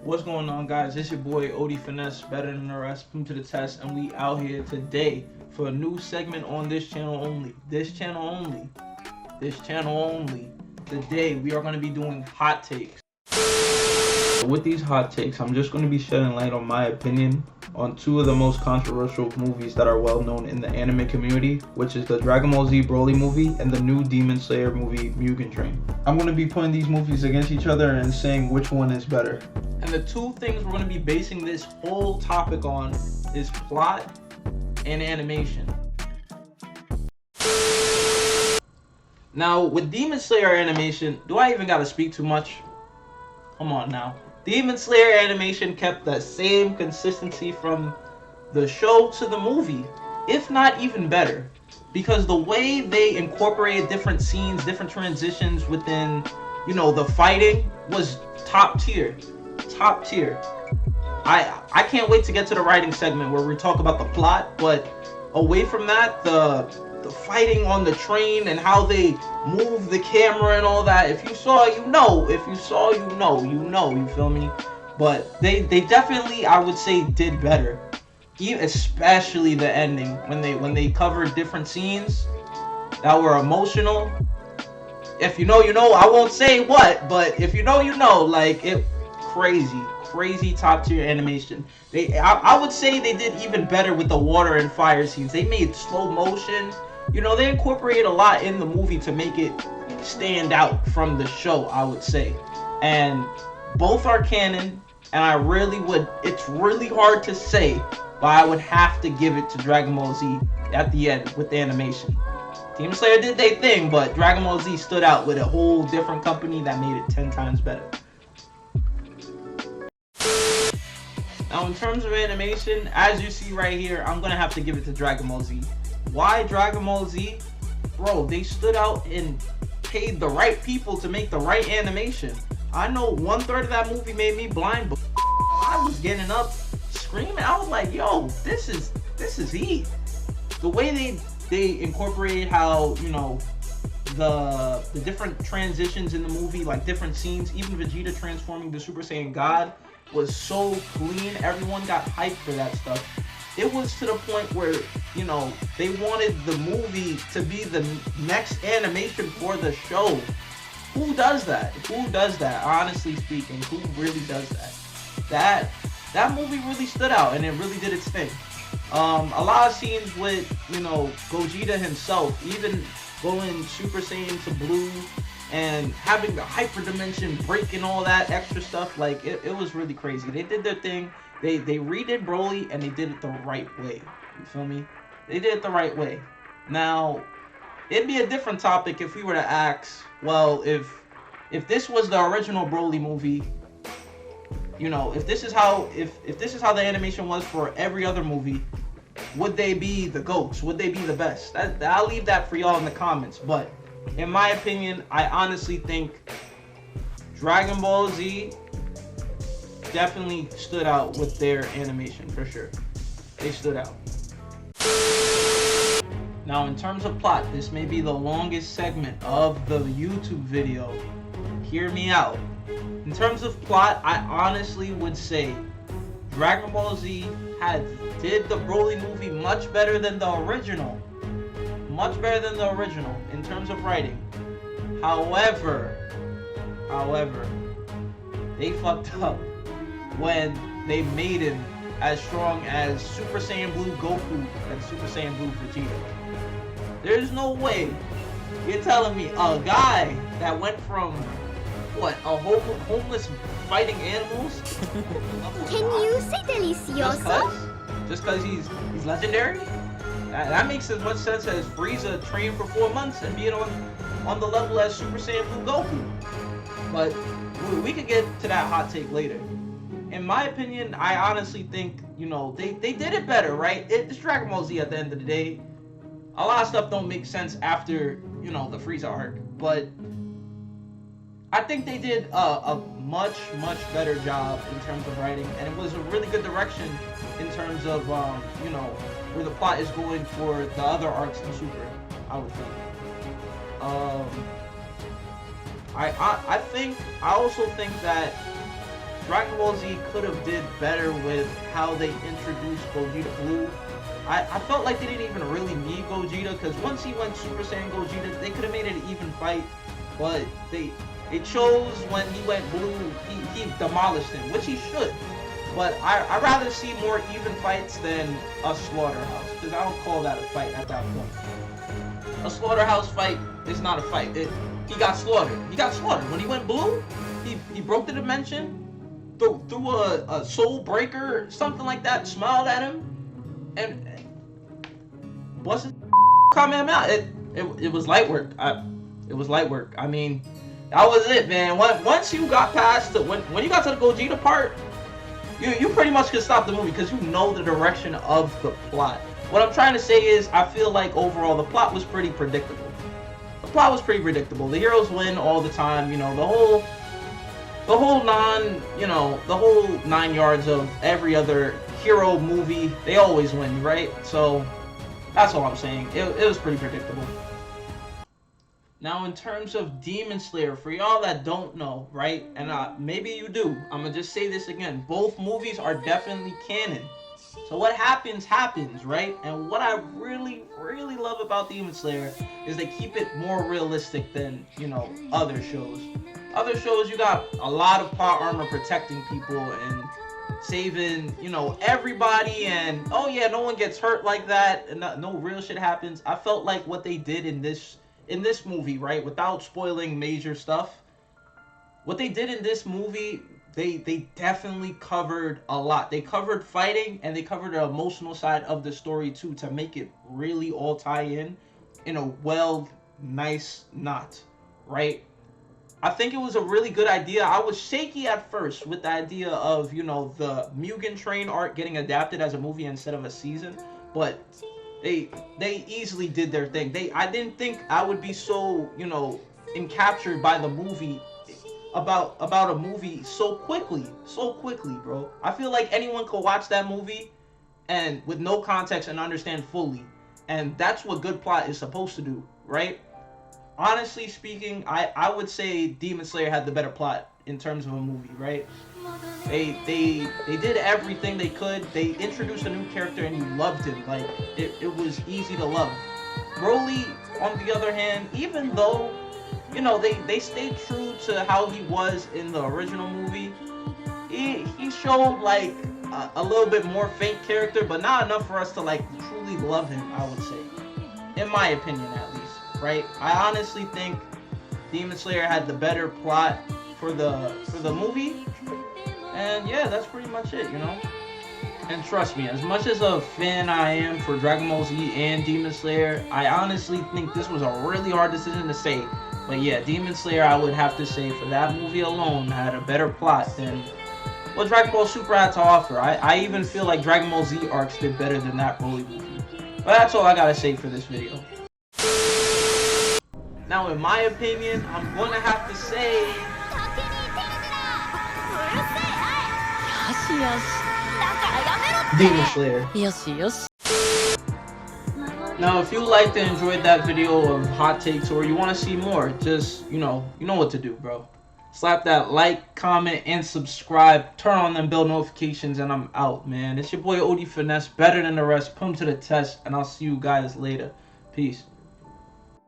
What's going on, guys? It's your boy odfinesse, better than the rest. Put to the test, and we out here today for a new segment on this channel only. This channel only. Today we are going to be doing hot takes. With these hot takes, I'm just going to be shedding light on my opinion on two of the most controversial movies that are well known in the anime community, which is the Dragon Ball Z Broly movie and the new Demon Slayer movie Mugen Train. I'm going to be putting these movies against each other and saying which one is better. And the two things we're going to be basing this whole topic on is plot and animation. Now, with Demon Slayer animation, do I even got to speak too much? Come on now. Demon Slayer animation kept the same consistency from the show to the movie, if not even better. Because the way they incorporated different scenes, different transitions within, the fighting was top tier. Top tier. I can't wait to get to the writing segment where we talk about the plot, but away from that, the fighting on the train and how they move the camera and all that, if you saw, you know. If you saw, you feel me? But they definitely, I would say, did better. Especially the ending, when they covered different scenes that were emotional. If you know, you know. I won't say what, but if you know, you know. Like, it crazy top tier animation. I would say they did even better with the water and fire scenes. They made slow motion. They incorporated a lot in the movie to make it stand out from the show, I would say. And both are canon, and it's really hard to say, but I would have to give it to Dragon Ball Z at the end with the animation. Demon Slayer did their thing, but Dragon Ball Z stood out with a whole different company that made it 10 times better. Now, in terms of animation, as you see right here, I'm going to have to give it to Dragon Ball Z. Why Dragon Ball Z? Bro, they stood out and paid the right people to make the right animation. I know 1/3 of that movie made me blind, but I was getting up, screaming. I was like, yo, this is heat. The way they incorporated how, the different transitions in the movie, like different scenes, even Vegeta transforming to Super Saiyan God was so clean. Everyone got hyped for that stuff. It was to the point where, they wanted the movie to be the next animation for the show. Who does that? Honestly speaking, who really does that? That movie really stood out, and it really did its thing. A lot of scenes with, Gogeta himself, even going Super Saiyan to Blue, and having the hyper dimension break and all that extra stuff, like, it was really crazy. They did their thing. They redid Broly, and they did it the right way. You feel me? They did it the right way. Now, it'd be a different topic if we were to ask, well, if this was the original Broly movie, if this is how the animation was for every other movie, would they be the GOATs? Would they be the best? I'll leave that for y'all in the comments. But in my opinion, I honestly think Dragon Ball Z definitely stood out with their animation, for sure. They stood out. Now, in terms of plot, this may be the longest segment of the YouTube video. Hear me out. In terms of plot, I honestly would say Dragon Ball Z did the Broly movie much better than the original. Much better than the original in terms of writing. However, they fucked up when they made him as strong as Super Saiyan Blue Goku and Super Saiyan Blue Vegeta. There's no way you're telling me a guy that went from homeless fighting animals? Can you say delicioso? Just cause he's legendary? That makes as much sense as Frieza trained for 4 months and being on the level as Super Saiyan Blue Goku. But we could get to that hot take later. In my opinion, I honestly think, they did it better, right? It's Dragon Ball Z at the end of the day. A lot of stuff don't make sense after, the Frieza arc. But I think they did a much better job in terms of writing. And it was a really good direction in terms of, where the plot is going for the other arcs in Super, I would think. I also think that Dragon Ball Z could have did better with how they introduced Gogeta Blue. I felt like they didn't even really need Gogeta, because once he went Super Saiyan Gogeta, they could have made it an even fight. But they chose when he went blue, he demolished him, which he should. But I'd rather see more even fights than a slaughterhouse, because I don't call that a fight at that point. A slaughterhouse fight is not a fight. He got slaughtered. He got slaughtered. When he went blue, he broke the dimension, threw a soul breaker, something like that, smiled at him, and busted Kamehameha. It was light work. It was light work. I mean, that was it, man. Once you got past when you got to the Gogeta part, you pretty much could stop the movie, because you know the direction of the plot. What I'm trying to say is, I feel like overall the plot was pretty predictable. The plot was pretty predictable. The heroes win all the time. You know, the whole 9 yards of every other hero movie, they always win, right? So that's all I'm saying. It was pretty predictable. Now, in terms of Demon Slayer, for y'all that don't know, right, and maybe you do, I'm gonna just say this again. Both movies are definitely canon. So what happens, right? And what I really, really love about Demon Slayer is they keep it more realistic than, other shows. Other shows, you got a lot of plot armor protecting people and saving, everybody, and oh yeah, no one gets hurt like that, and no real shit happens. I felt like what they did in this movie, right, without spoiling major stuff, what they did in this movie, they definitely covered a lot. They covered fighting, and they covered the emotional side of the story too, to make it really all tie in a nice knot, right? I think it was a really good idea. I was shaky at first with the idea of, the Mugen Train arc getting adapted as a movie instead of a season, but they easily did their thing. I didn't think I would be so, encaptured by the movie about a movie so quickly, bro. I feel like anyone could watch that movie and with no context and understand fully. And that's what good plot is supposed to do, right? Honestly speaking, I would say Demon Slayer had the better plot in terms of a movie, right? They did everything they could. They introduced a new character and you loved him. Like, it was easy to love. Broly, on the other hand, even though, they stayed true to how he was in the original movie, he showed like a little bit more faint character, but not enough for us to like truly love him, I would say. In my opinion, at least, right? I honestly think Demon Slayer had the better plot for the movie. And yeah, that's pretty much it, And trust me, as much as a fan I am for Dragon Ball Z and Demon Slayer, I honestly think this was a really hard decision to say. But yeah, Demon Slayer, I would have to say, for that movie alone, had a better plot than what Dragon Ball Super had to offer. I even feel like Dragon Ball Z arcs did better than that Broly movie. But that's all I gotta say for this video. Now, in my opinion, I'm gonna have to say... Demon Slayer. Now, if you liked and enjoyed that video of hot takes, or you want to see more, just, you know what to do, bro. Slap that like, comment, and subscribe. Turn on them bell notifications, and I'm out, man. It's your boy odfinesse, better than the rest. Put him to the test, and I'll see you guys later. Peace.